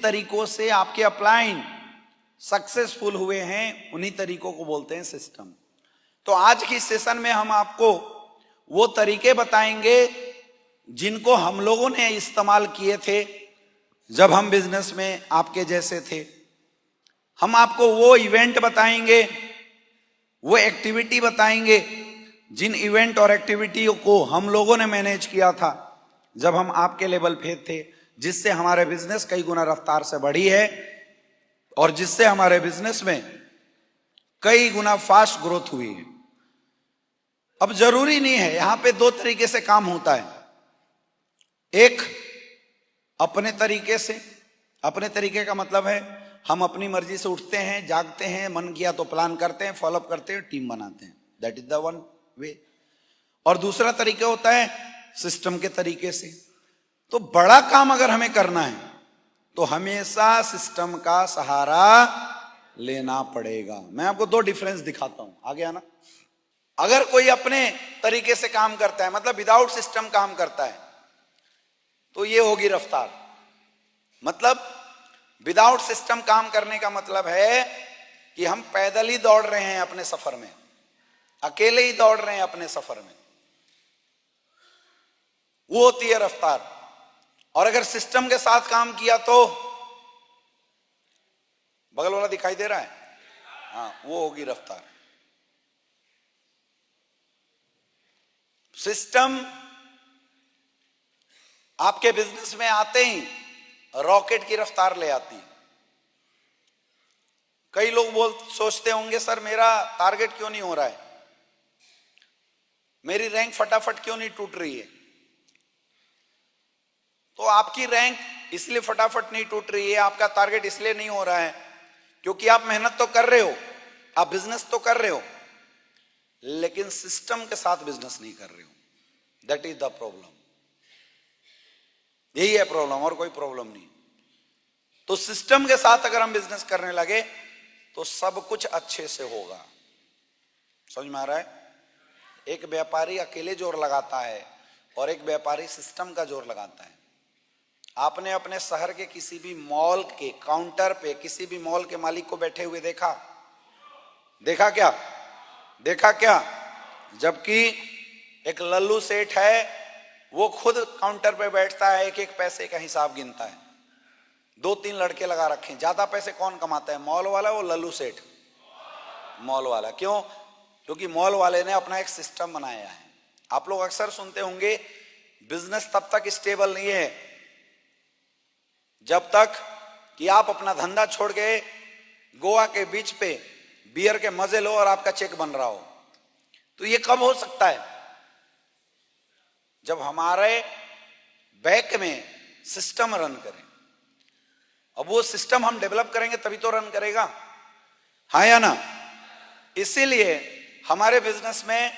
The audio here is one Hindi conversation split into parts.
तरीकों से आपके अपलाइन सक्सेसफुल हुए हैं, उन्हीं तरीकों को बोलते हैं सिस्टम। तो आज की सेशन में हम आपको वो तरीके बताएंगे जिनको हम लोगों ने इस्तेमाल किए थे जब हम बिजनेस में आपके जैसे थे। हम आपको वो इवेंट बताएंगे, वो एक्टिविटी बताएंगे जिन इवेंट और एक्टिविटियों को हम लोगों ने मैनेज किया था जब हम आपके लेवल पे थे, जिससे हमारे बिजनेस कई गुना रफ्तार से बढ़ी है और जिससे हमारे बिजनेस में कई गुना फास्ट ग्रोथ हुई है। अब जरूरी नहीं है, यहां पे दो तरीके से काम होता है। एक अपने तरीके से, अपने तरीके का मतलब है हम अपनी मर्जी से उठते हैं, जागते हैं, मन किया तो प्लान करते हैं, फॉलोअप करते हैं, टीम बनाते हैं, that is the one way. और दूसरा तरीका होता है सिस्टम के तरीके से। तो बड़ा काम अगर हमें करना है तो हमेशा सिस्टम का सहारा लेना पड़ेगा। मैं आपको दो डिफरेंस दिखाता हूं, आगे आना। अगर कोई अपने तरीके से काम करता है, मतलब विदाउट सिस्टम काम करता है, तो ये होगी रफ्तार। मतलब विदाउट सिस्टम काम करने का मतलब है कि हम पैदल ही दौड़ रहे हैं अपने सफर में, अकेले ही दौड़ रहे हैं अपने सफर में, वो होती है रफ्तार। और अगर सिस्टम के साथ काम किया तो, बगल वाला दिखाई दे रहा है, हाँ, वो होगी रफ्तार। सिस्टम आपके बिजनेस में आते ही रॉकेट की रफ्तार ले आती है। कई लोग सोचते होंगे सर मेरा टारगेट क्यों नहीं हो रहा है, मेरी रैंक फटाफट क्यों नहीं टूट रही है। तो आपकी रैंक इसलिए फटाफट नहीं टूट रही है, आपका टारगेट इसलिए नहीं हो रहा है क्योंकि आप मेहनत तो कर रहे हो, आप बिजनेस तो कर रहे हो, लेकिन सिस्टम के साथ बिजनेस नहीं कर रहे हो। That is the problem. यही है प्रॉब्लम, और कोई प्रॉब्लम नहीं। तो सिस्टम के साथ अगर हम बिजनेस करने लगे तो सब कुछ अच्छे से होगा। समझ में आ रहा है? एक व्यापारी अकेले जोर लगाता है और एक व्यापारी सिस्टम का जोर लगाता है। आपने अपने शहर के किसी भी मॉल के काउंटर पे किसी भी मॉल के मालिक को बैठे हुए देखा? देखा क्या? देखा क्या? जबकि एक लल्लू सेठ है, वो खुद काउंटर पे बैठता है, एक एक पैसे का हिसाब गिनता है। दो तीन लड़के लगा रखे हैं। ज्यादा पैसे कौन कमाता है, मॉल वाला वो लल्लू सेठ? मॉल वाला। क्यों? क्योंकि मॉल वाले ने अपना एक सिस्टम बनाया है। आप लोग अक्सर सुनते होंगे बिजनेस तब तक स्टेबल नहीं है जब तक कि आप अपना धंधा छोड़ के गोवा के बीच पे बियर के मजे लो और आपका चेक बन रहा हो। तो ये कब हो सकता है? जब हमारे बैक में सिस्टम रन करें। अब वो सिस्टम हम डेवलप करेंगे तभी तो रन करेगा, हाँ या ना? इसीलिए हमारे बिजनेस में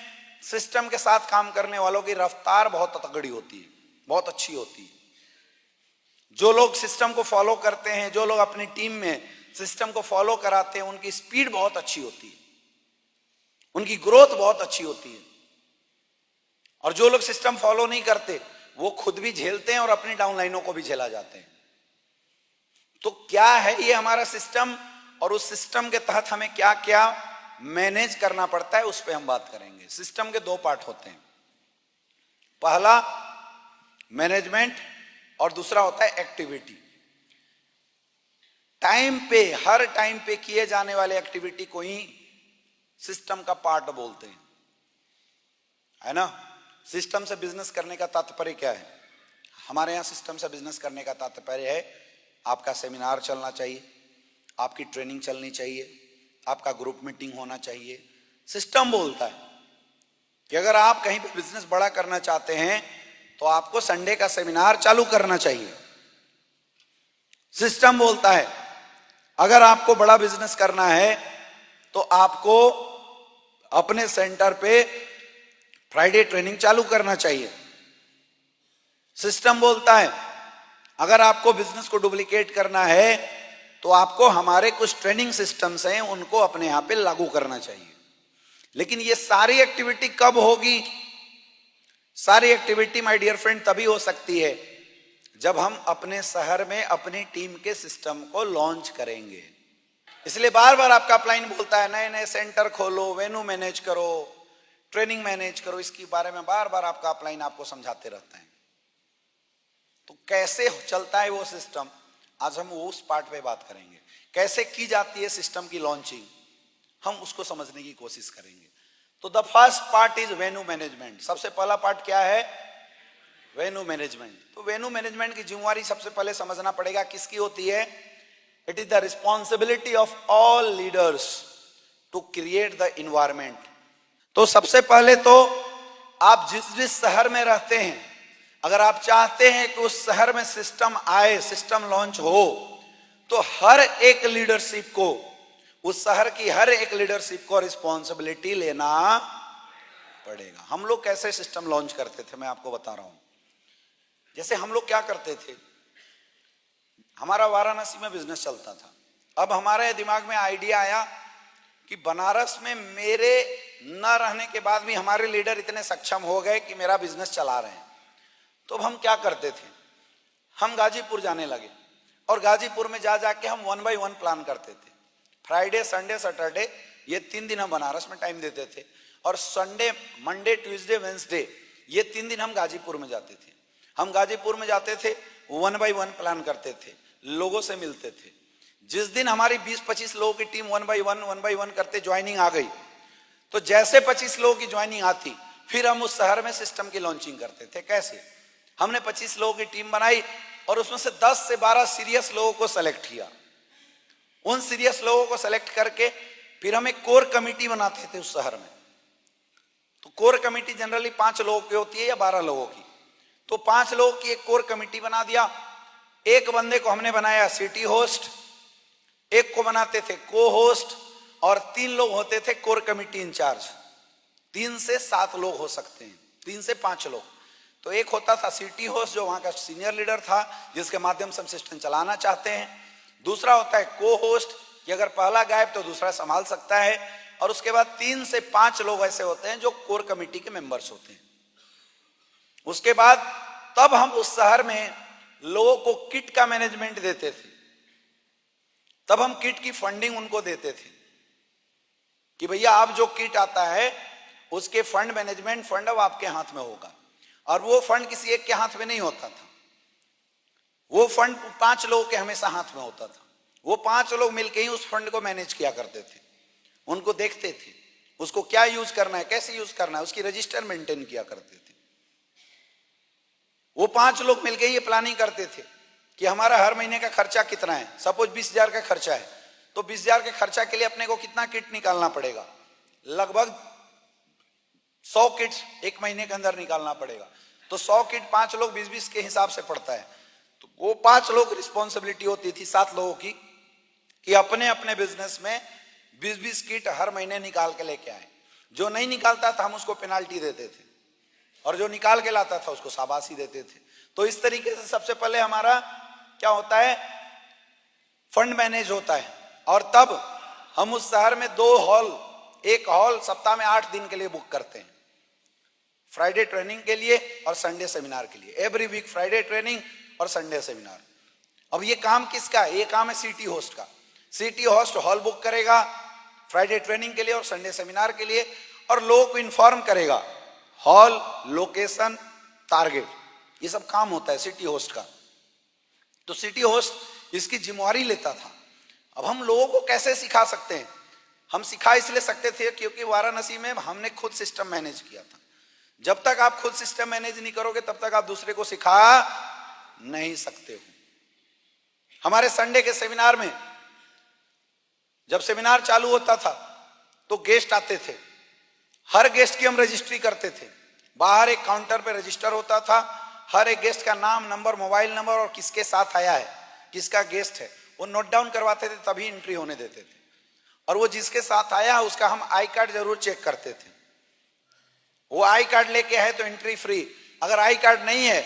सिस्टम के साथ काम करने वालों की रफ्तार बहुत तगड़ी होती है, बहुत अच्छी होती है। जो लोग सिस्टम को फॉलो करते हैं, जो लोग अपनी टीम में सिस्टम को फॉलो कराते हैं, उनकी स्पीड बहुत अच्छी होती है, उनकी ग्रोथ बहुत अच्छी होती है। और जो लोग सिस्टम फॉलो नहीं करते वो खुद भी झेलते हैं और अपनी डाउनलाइनों को भी झेला जाते हैं। तो क्या है ये हमारा सिस्टम, और उस सिस्टम के तहत हमें क्या क्या मैनेज करना पड़ता है, उस पर हम बात करेंगे। सिस्टम के दो पार्ट होते हैं, पहला मैनेजमेंट और दूसरा होता है एक्टिविटी। टाइम पे, हर टाइम पे किए जाने वाले एक्टिविटी को ही सिस्टम का पार्ट बोलते हैं, है ना? सिस्टम से बिजनेस करने का तात्पर्य क्या है? हमारे यहां सिस्टम से बिजनेस करने का तात्पर्य है आपका सेमिनार चलना चाहिए, आपकी ट्रेनिंग चलनी चाहिए, आपका ग्रुप मीटिंग होना चाहिए। सिस्टम बोलता है कि अगर आप कहीं पे बिजनेस बड़ा करना चाहते हैं तो आपको संडे का सेमिनार चालू करना चाहिए। सिस्टम बोलता है अगर आपको बड़ा बिजनेस करना है तो आपको अपने सेंटर पे फ्राइडे ट्रेनिंग चालू करना चाहिए। सिस्टम बोलता है अगर आपको बिजनेस को डुप्लीकेट करना है तो आपको हमारे कुछ ट्रेनिंग सिस्टम्स हैं, उनको अपने यहां पे लागू करना चाहिए। लेकिन ये सारी एक्टिविटी कब होगी? सारी एक्टिविटी माय डियर फ्रेंड तभी हो सकती है जब हम अपने शहर में अपनी टीम के सिस्टम को लॉन्च करेंगे। इसलिए बार बार आपका अपलाइन बोलता है नए नए सेंटर खोलो, वेन्यू मैनेज करो, ट्रेनिंग मैनेज करो, इसके बारे में बार बार आपका अपलाइन आपको समझाते रहता है। तो कैसे चलता है वो सिस्टम, आज हम उस पार्ट पे बात करेंगे। कैसे की जाती है सिस्टम की लॉन्चिंग, हम उसको समझने की कोशिश करेंगे। तो the first part is venue management. सबसे पहला पार्ट क्या है? Venue management. तो वेन्यू मैनेजमेंट की जिम्मेवारी सबसे पहले समझना पड़ेगा किसकी होती है। It is the responsibility of all leaders to create the environment. तो सबसे पहले तो आप जिस शहर में रहते हैं, अगर आप चाहते हैं कि उस शहर में सिस्टम आए, सिस्टम लॉन्च हो, तो हर एक लीडरशिप को, उस शहर की हर एक लीडरशिप को रिस्पॉन्सिबिलिटी लेना पड़ेगा। हम लोग कैसे सिस्टम लॉन्च करते थे मैं आपको बता रहा हूं। जैसे हम लोग क्या करते थे, हमारा वाराणसी में बिजनेस चलता था। अब हमारे दिमाग में आइडिया आया कि बनारस में मेरे न रहने के बाद भी हमारे लीडर इतने सक्षम हो गए कि मेरा बिजनेस चला रहे हैं। तो हम क्या करते थे, हम गाजीपुर जाने लगे और गाजीपुर में जा जाके हम 1 by 1 प्लान करते थे। फ्राइडे, संडे, सैटरडे, ये 3 दिन हम बनारस में टाइम देते थे, और संडे, मंडे, ट्यूसडे, वेंसडे, ये 3 दिन हम गाजीपुर में जाते थे। हम गाजीपुर में जाते थे, 1 by 1 प्लान करते थे, लोगों से मिलते थे। जिस दिन हमारी 20-25 लोगों की टीम 1 by 1 करते ज्वाइनिंग आ गई, तो जैसे 25 लोगों की ज्वाइनिंग आती, फिर हम उस शहर में सिस्टम की लॉन्चिंग करते थे। कैसे? हमने 25 लोगों की टीम बनाई और उसमें से 10 से 12 सीरियस लोगों को सेलेक्ट किया। उन सीरियस लोगों को सेलेक्ट करके फिर हम एक कोर कमेटी बनाते थे उस शहर में। तो कोर कमेटी जनरली 5 लोगों की होती है या 12 लोगों की। तो 5 लोगों की एक कोर कमेटी बना दिया। एक बंदे को हमने बनाया सिटी होस्ट, एक को बनाते थे को होस्ट, और 3 लोग होते थे कोर कमेटी इंचार्ज। 3 से 7 लोग हो सकते हैं, 3 से 5 लोग। तो एक होता था सिटी होस्ट, जो वहां का सीनियर लीडर था, जिसके माध्यम से हम सिस्टम चलाना चाहते हैं। दूसरा होता है को होस्ट, कि अगर पहला गायब तो दूसरा संभाल सकता है। और उसके बाद 3 से 5 लोग ऐसे होते हैं जो कोर कमेटी के मेंबर्स होते हैं। उसके बाद तब हम उस शहर में लोगों को किट का मैनेजमेंट देते थे। तब हम किट की फंडिंग उनको देते थे कि भैया आप जो किट आता है उसके फंड मैनेजमेंट, फंड अब आपके हाथ में होगा। और वो फंड किसी एक के हाथ में नहीं होता था, वो फंड 5 लोगों के हमेशा हाथ में होता था। वो 5 लोग मिलकर ही उस फंड को मैनेज किया करते थे, उनको देखते थे, उसको क्या यूज करना है, कैसे यूज करना है, उसकी रजिस्टर मेंटेन किया करते थे। वो 5 लोग मिलकर ये प्लानिंग करते थे कि हमारा हर महीने का खर्चा कितना है। सपोज 20,000 का खर्चा है, तो 20,000 के खर्चा के लिए अपने को कितना किट निकालना पड़ेगा? लगभग 100 किट्स एक महीने के अंदर निकालना पड़ेगा। तो 100 किट 5 लोग 20-20 के हिसाब से पड़ता है। तो वो 5 लोग रिस्पॉन्सिबिलिटी होती थी 7 लोगों की कि अपने अपने बिजनेस में 20-20 किट हर महीने निकाल के लेके आए। जो नहीं निकालता था हम उसको पेनाल्टी देते थे, और जो निकाल के लाता था उसको शाबाशी देते थे। तो इस तरीके से सबसे पहले हमारा क्या होता है, फंड मैनेज होता है। और तब हम उस शहर में 2 हॉल, एक हॉल सप्ताह में 8 दिन के लिए बुक करते हैं, फ्राइडे ट्रेनिंग के लिए और संडे सेमिनार के लिए। एवरी वीक फ्राइडे ट्रेनिंग और संडे सेमिनार। अब ये काम किसका है? ये काम है सिटी होस्ट का। सिटी होस्ट हॉल बुक करेगा फ्राइडे ट्रेनिंग के लिए और संडे सेमिनार के लिए, और लोगों को इन्फॉर्म करेगा, हॉल, लोकेशन, टारगेट, ये सब काम होता है सिटी होस्ट का। तो सिटी होस्ट इसकी जिम्मेवारी लेता था। अब हम लोगों को कैसे सिखा सकते हैं? हम सिखा इसलिए सकते थे क्योंकि वाराणसी में हमने खुद सिस्टम मैनेज किया था। जब तक आप खुद सिस्टम मैनेज नहीं करोगे तब तक आप दूसरे को सिखा नहीं सकते हो। हमारे संडे के सेमिनार में जब सेमिनार चालू होता था तो गेस्ट आते थे, हर गेस्ट की हम रजिस्ट्री करते थे। बाहर एक काउंटर पे रजिस्टर होता था, हर एक गेस्ट का नाम, नंबर, मोबाइल नंबर और किसके साथ आया है, किसका गेस्ट है, वो नोट डाउन करवाते थे, तभी एंट्री होने देते थे। और वो जिसके साथ आया उसका हम आई कार्ड जरूर चेक करते थे। वो आई कार्ड लेके है तो एंट्री फ्री, अगर आई कार्ड नहीं है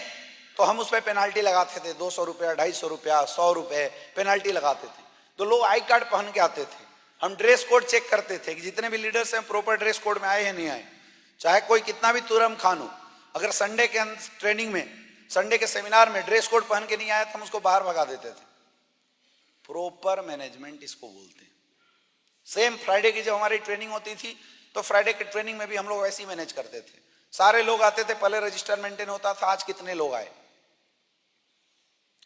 तो हम उस पर पेनाल्टी लगाते थे, 200 रुपया, 250 रुपया, 100 रुपए पेनाल्टी लगाते थे। तो लोग आई कार्ड पहन के आते थे। हम ड्रेस कोड चेक करते थे कि जितने भी लीडर्स हैं प्रॉपर ड्रेस कोड में आए या नहीं आए, चाहे कोई कितना भी तुरम खान हो। अगर संडे के ट्रेनिंग में संडे के सेमिनार में ड्रेस कोड पहन के नहीं आया तो हम उसको बाहर भगा देते थे। प्रॉपर मैनेजमेंट इसको बोलते हैं। सेम फ्राइडे की जब हमारी ट्रेनिंग होती थी तो फ्राइडे की ट्रेनिंग में भी हम लोग वैसे ही मैनेज करते थे। सारे लोग आते थे, पहले रजिस्टर मेंटेन होता था, आज कितने लोग आए,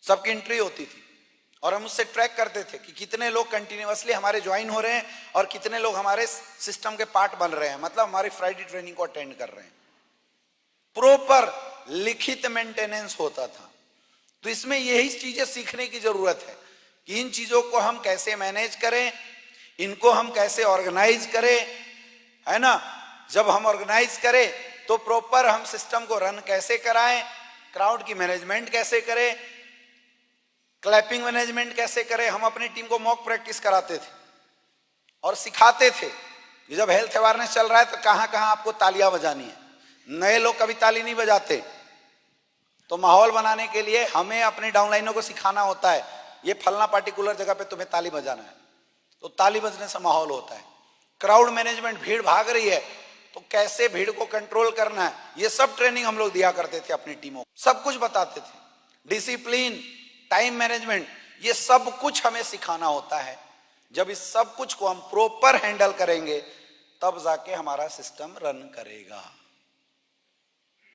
सबकी एंट्री होती थी और हम उससे ट्रैक करते थे कि कितने लोग कंटिन्यूअसली हमारे ज्वाइन हो रहे हैं और कितने लोग हमारे सिस्टम के पार्ट बन रहे हैं, मतलब हमारी फ्राइडे ट्रेनिंग को अटेंड कर रहे हैं। प्रॉपर लिखित मेंटेनेंस होता था। तो इसमें यही चीजें सीखने की जरूरत है कि इन चीजों को हम कैसे मैनेज करें, इनको हम कैसे ऑर्गेनाइज करें, है ना। जब हम ऑर्गेनाइज करें तो प्रॉपर हम सिस्टम को रन कैसे कराएं, क्राउड की मैनेजमेंट कैसे करें, क्लैपिंग मैनेजमेंट कैसे करें। हम अपनी टीम को मॉक प्रैक्टिस कराते थे और सिखाते थे कि जब हेल्थ अवेयरनेस चल रहा है तो कहां कहां आपको तालियां बजानी है। नए लोग कभी ताली नहीं बजाते, तो माहौल बनाने के लिए हमें अपने डाउनलाइनों को सिखाना होता है, ये फलना पार्टिकुलर जगह पे तुम्हें ताली बजाना है, तो ताली बजने से माहौल होता है। क्राउड मैनेजमेंट, भीड़ भाग रही है तो कैसे भीड़ को कंट्रोल करना है, ये सब ट्रेनिंग हम लोग दिया करते थे अपनी टीमों को, सब कुछ बताते थे। डिसिप्लिन, टाइम मैनेजमेंट, ये सब कुछ हमें सिखाना होता है। जब इस सब कुछ को हम प्रॉपर हैंडल करेंगे तब जाके हमारा सिस्टम रन करेगा।